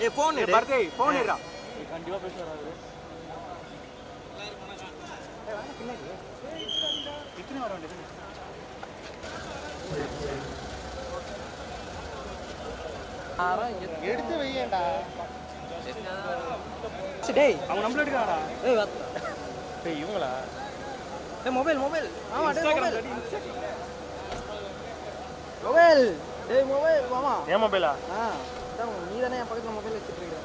ஏய் ஃபோன் எடு பர்தே ஃபோன் எடுடா கண்டிப்பா பேசுறாரு அவரு இத்தனை வர வேண்டியது எடுத்து வையேண்டா டேய் அவங்க நம்மள எடுக்கறாடா ஏய் டேய் இவங்களா டேய் மொபைல் ஆமா டேய் மொபைல் டேய் மொபைல் மாமா ஏன் மொபைலா நீ தானே என் பக்கத்துல மொபைல் வச்சிட்டு இருக்க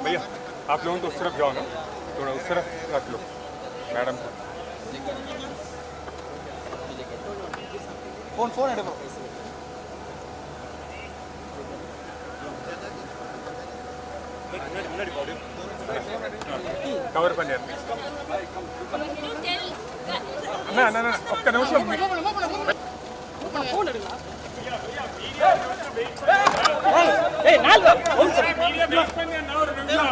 भैया आप लोगों को उस तरफ जाओ ना थोड़ा उस तरफ रख लो मैडम को फोन எடுப்போ முன்னாடி பாடு கவர் பண்ணியா அண்ணா ஒக்க நிமிஷம் ஃபோன் எடுங்க ஏய் நாள் மீடியா பேக் பண்ணி நான் ஒரு நிமிஷம்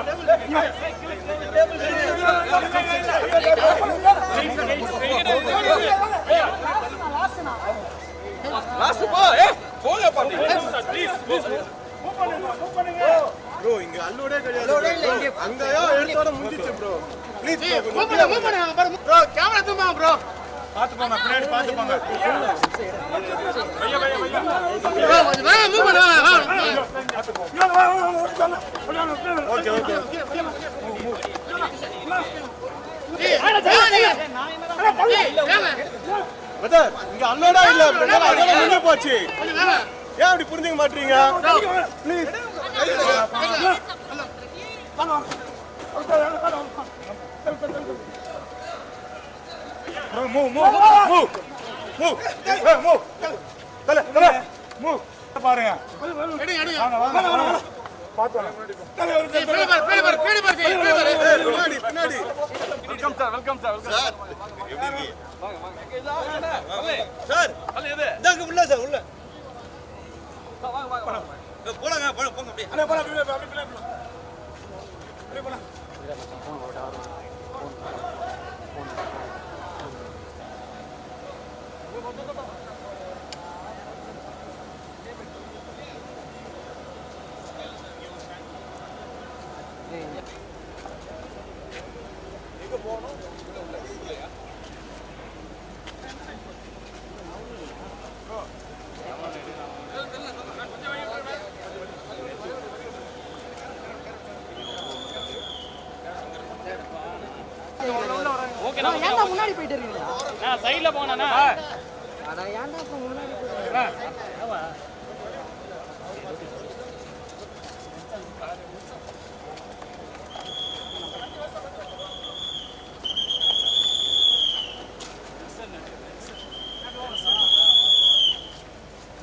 லாஸ்ட் போ போங்க பாட்டி ப்ளீஸ் மூவ் பண்ணுங்க ப்ரோ இங்க அல்லோடே கிடையாது அங்கயோ எடுத்தோட முடிஞ்சிச்சு ப்ரோ ப்ளீஸ் மூவ் பண்ணுங்க ப்ரோ கேமரா தூமா ப்ரோ பாத்து போங்க பின்னாடி பாத்து போங்க भैया மூவ் பண்ணுங்க ஓகே பிரதர் இங்க அல்லோடா இல்ல பிரதர் அதோட முடிஞ்சு போச்சு ஏன் அப்படி புரிஞ்சுக்க மாட்டீங்க ப்ளீஸ் பாருங்க வெல்கம் சார் சார் உள்ள சார் உள்ள போலாங்க போங்க அப்படியே ஏன்டா முன்னாடி போயிட்டு இருக்கீங்களா நான் சைடுல போனானா அட ஏன்டா இப்ப முன்னாடி போயிட்டு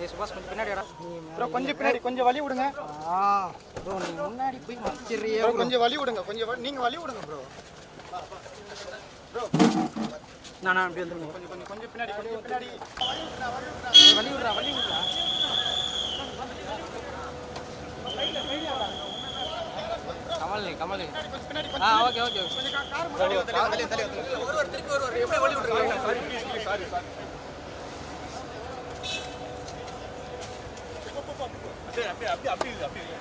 சுபாஷ் கொஞ்சம் பின்னாடி வாடா ப்ரோ கொஞ்சம் பின்னாடி கொஞ்சம் வலி விடுங்க ப்ரோ நீ முன்னாடி போய் மச்சிரியே ப்ரோ கொஞ்சம் வலி விடுங்க கொஞ்சம் நீங்க வலி விடுங்க ப்ரோ ப்ரோ நான் அப்படி வந்துருங்க கொஞ்சம் பின்னாடி வலி விடுறா கமல் ஓகே எப்படி வலி விடுறீங்க சாரி அப்படியே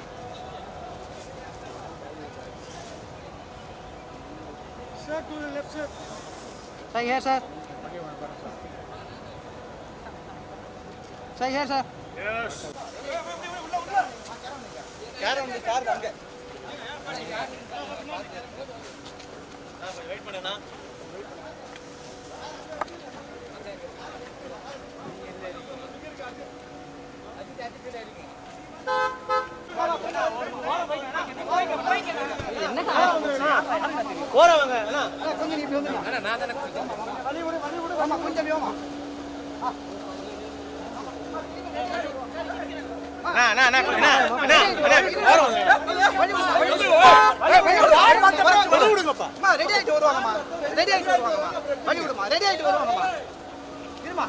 sir to the left sir Say here sir yes யார் வந்து கார் வாங்க வெயிட் பண்ணேனா போறவங்க அண்ணா கொஞ்சம் நீ வந்து அண்ணா நான் தான வலி விடு ஆமா கொஞ்சம் வேமா அண்ணா வலி விடுங்கப்பா அம்மா ரெடி ஆயிட்டு வருவாங்கம்மா வலி விடுமா ரெடி ஆயிட்டு வருவாங்கம்மா இருமா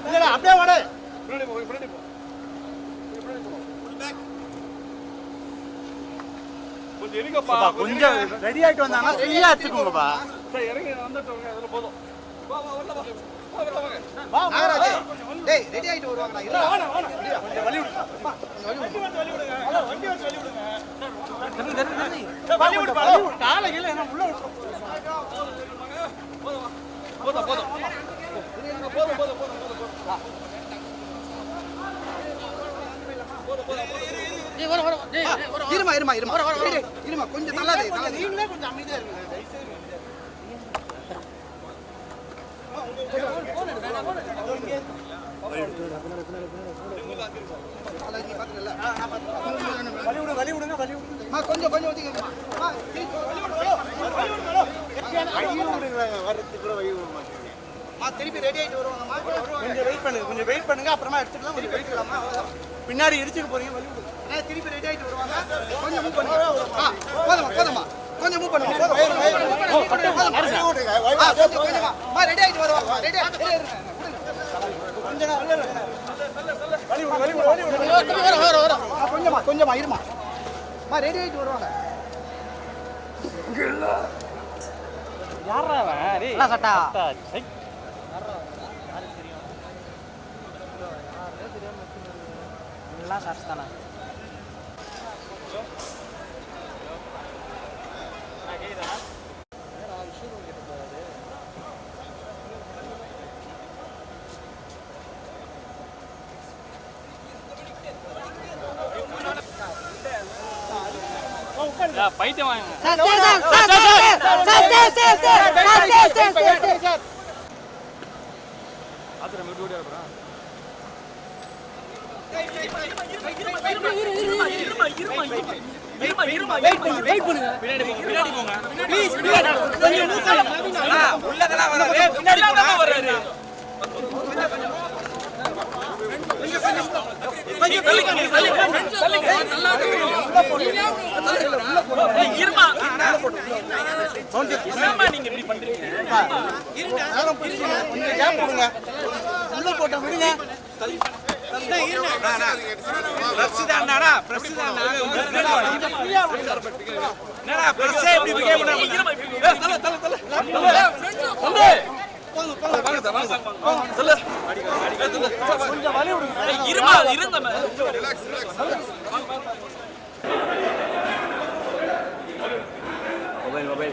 இல்ல அப்படியே ஓடு பின்னாடி போ கொஞ்சம் இருங்கப்பா. கொஞ்சம் ரெடி ஆயிட்டு வந்தாங்கன்னா ஃப்ரீயா எடுத்துக்கோங்கப்பா. சரி, இறங்கி வந்துட்டோங்க. அதுல போதும். வா வா உள்ள வா. நாகராஜ் டேய் ரெடி ஆயிட்டு வருவாங்கடா. இல்ல கொஞ்சம் வழி விடுங்க. வண்டி வந்து வழி விடுங்க. வண்டி வந்து வழி விடுங்க. வழி விடுப்பா. காலை கீழ என்ன உள்ள விட்டு. போதும் போதும். போதும் போதும் போதும் போதும். இருமா இருமா இருமா இருமா கொஞ்சம் தள்ளாதே தள்ளாதே. நீங்களே கொஞ்சம் அமைதியா இருங்க. வழி விடுங்க. கொஞ்சம் கொஞ்சம் ஒதுங்க. வரதுக்குள்ள வழி விட மாட்டேங்க. திருப்பி ரெடி ஆயிட்டு வருவாங்கம்மா. கொஞ்சம் வெயிட் பண்ணுங்க. அப்புறமா எடுத்துக்கலாம். கொஞ்சம் வெயிட் பண்ணலாமா? பின்னாடி இடிச்சுக்க போறீங்க. வழி விடுங்க. திருப்பி ரெடி ஆயிட்டு வருவாங்க. கொஞ்சம் மூவ் பண்ணுங்க. போதுமா கொஞ்சம் மூவ் பண்ணுங்க. கொஞ்சமா ரெடி ஆயிட்டு வருவாங்க. ரெடி கொஞ்சமா இருமா. ரெடி ஆயிட்டு வருவாங்க. யாரா அவன்? டேய் சட்டா சை. எல்லாம் சாட்சி தானா? பைத்தியம் வாங்க. நீங்க இப்படி பண்றீங்க. கொஞ்சம் கேப் கொடுங்க. உள்ள போட்ட விடுங்க. கொஞ்சம் வழி விடுங்க. இருமா இருங்க. மொபைல் இருமா